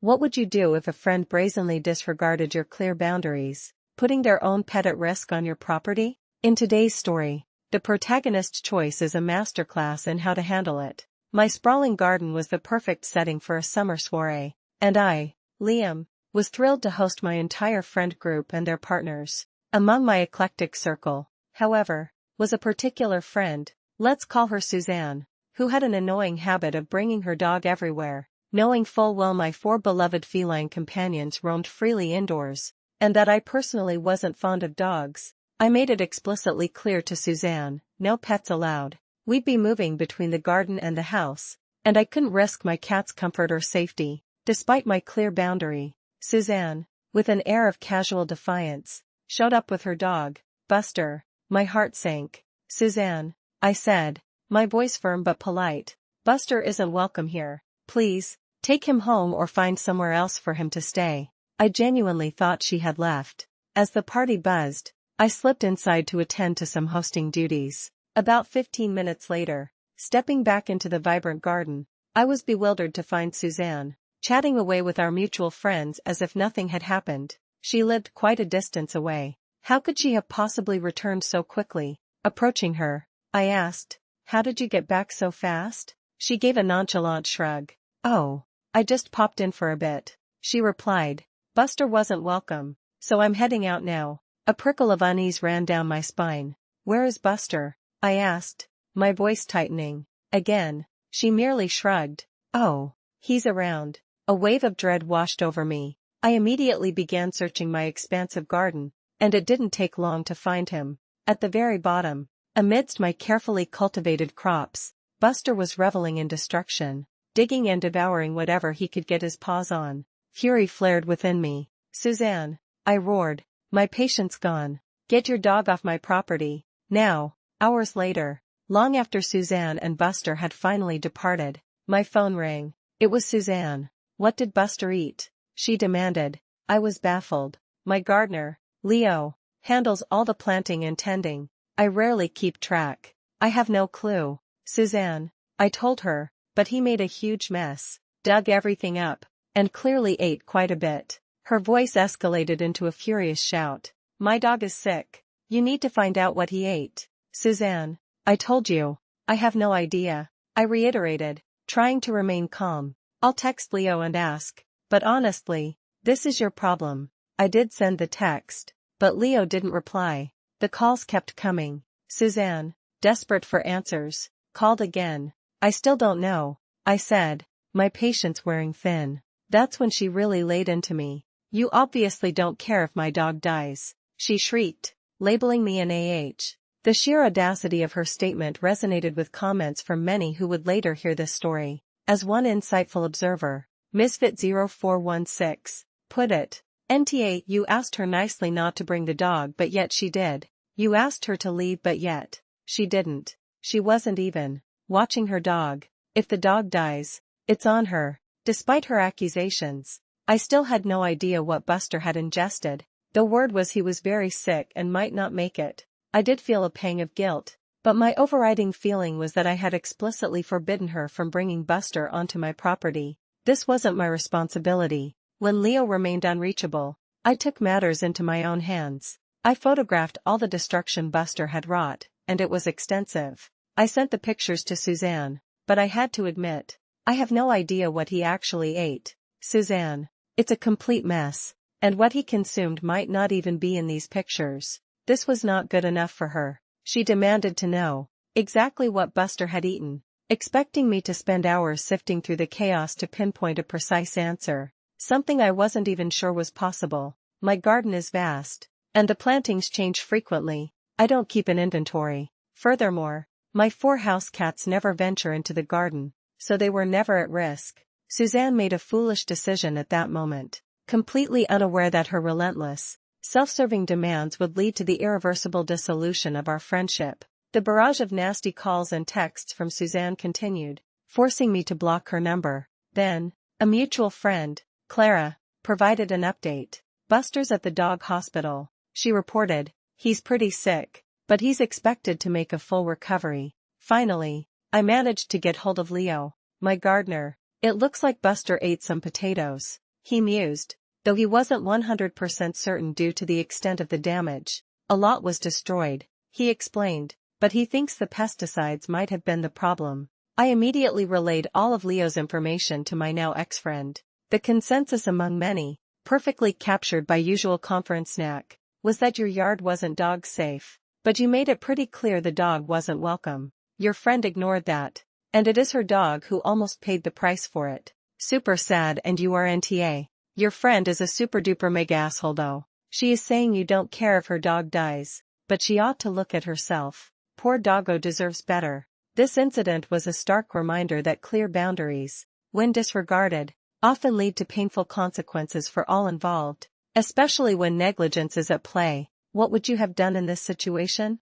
What would you do if a friend brazenly disregarded your clear boundaries, putting their own pet at risk on your property? In today's story, the protagonist's choice is a masterclass in how to handle it. My sprawling garden was the perfect setting for a summer soiree, and I, Liam, was thrilled to host my entire friend group and their partners. Among my eclectic circle, however, was a particular friend, let's call her Suzanne, who had an annoying habit of bringing her dog everywhere. Knowing full well my 4 beloved feline companions roamed freely indoors, and that I personally wasn't fond of dogs, I made it explicitly clear to Suzanne, no pets allowed. We'd be moving between the garden and the house, and I couldn't risk my cat's comfort or safety. Despite my clear boundary, Suzanne, with an air of casual defiance, showed up with her dog, Buster. My heart sank. Suzanne, I said, my voice firm but polite, Buster isn't welcome here. Please, take him home or find somewhere else for him to stay. I genuinely thought she had left. As the party buzzed, I slipped inside to attend to some hosting duties. About 15 minutes later, stepping back into the vibrant garden, I was bewildered to find Suzanne, chatting away with our mutual friends as if nothing had happened. She lived quite a distance away. How could she have possibly returned so quickly? Approaching her, I asked, how did you get back so fast? She gave a nonchalant shrug. Oh, I just popped in for a bit, she replied. Buster wasn't welcome, so I'm heading out now. A prickle of unease ran down my spine. Where is Buster? I asked, my voice tightening. Again, she merely shrugged. Oh, he's around. A wave of dread washed over me. I immediately began searching my expansive garden, and it didn't take long to find him. At the very bottom, amidst my carefully cultivated crops, Buster was reveling in destruction, digging and devouring whatever he could get his paws on. Fury flared within me. Suzanne, I roared, my patience gone. Get your dog off my property, now. Hours later, long after Suzanne and Buster had finally departed, my phone rang. It was Suzanne. What did Buster eat? She demanded. I was baffled. My gardener, Leo, handles all the planting and tending. I rarely keep track. I have no clue. Suzanne, I told her, but he made a huge mess, dug everything up, and clearly ate quite a bit. Her voice escalated into a furious shout. My dog is sick. You need to find out what he ate. Suzanne, I told you. I have no idea, I reiterated, trying to remain calm. I'll text Leo and ask. But honestly, this is your problem. I did send the text, but Leo didn't reply. The calls kept coming. Suzanne, desperate for answers, called again. I still don't know, I said, my patience wearing thin. That's when she really laid into me. You obviously don't care if my dog dies, she shrieked, labeling me an AH. The sheer audacity of her statement resonated with comments from many who would later hear this story. As one insightful observer, Misfit0416, put it, NTA, you asked her nicely not to bring the dog but yet she did. You asked her to leave but yet she didn't. She wasn't even watching her dog. If the dog dies, it's on her. Despite her accusations, I still had no idea what Buster had ingested. The word was he was very sick and might not make it. I did feel a pang of guilt, but my overriding feeling was that I had explicitly forbidden her from bringing Buster onto my property. This wasn't my responsibility. When Leo remained unreachable, I took matters into my own hands. I photographed all the destruction Buster had wrought, and it was extensive. I sent the pictures to Suzanne, but I had to admit, I have no idea what he actually ate. Suzanne, it's a complete mess, and what he consumed might not even be in these pictures. This was not good enough for her. She demanded to know exactly what Buster had eaten, expecting me to spend hours sifting through the chaos to pinpoint a precise answer, something I wasn't even sure was possible. My garden is vast, and the plantings change frequently. I don't keep an inventory. Furthermore, my 4 house cats never venture into the garden, so they were never at risk. Suzanne made a foolish decision at that moment, completely unaware that her relentless, self-serving demands would lead to the irreversible dissolution of our friendship. The barrage of nasty calls and texts from Suzanne continued, forcing me to block her number. Then, a mutual friend, Clara, provided an update. Buster's at the dog hospital, she reported. He's pretty sick, but he's expected to make a full recovery. Finally, I managed to get hold of Leo, my gardener. It looks like Buster ate some potatoes. he mused. Though he wasn't 100% certain due to the extent of the damage. A lot was destroyed, he explained, but he thinks the pesticides might have been the problem. I immediately relayed all of Leo's information to my now ex-friend. The consensus among many, perfectly captured by usual conference snack, was that your yard wasn't dog safe. But you made it pretty clear the dog wasn't welcome. Your friend ignored that. And it is her dog who almost paid the price for it. Super sad. And you are NTA. Your friend is a super duper mega asshole though. She is saying you don't care if her dog dies, but she ought to look at herself. Poor doggo deserves better. This incident was a stark reminder that clear boundaries, when disregarded, often lead to painful consequences for all involved, especially when negligence is at play. What would you have done in this situation?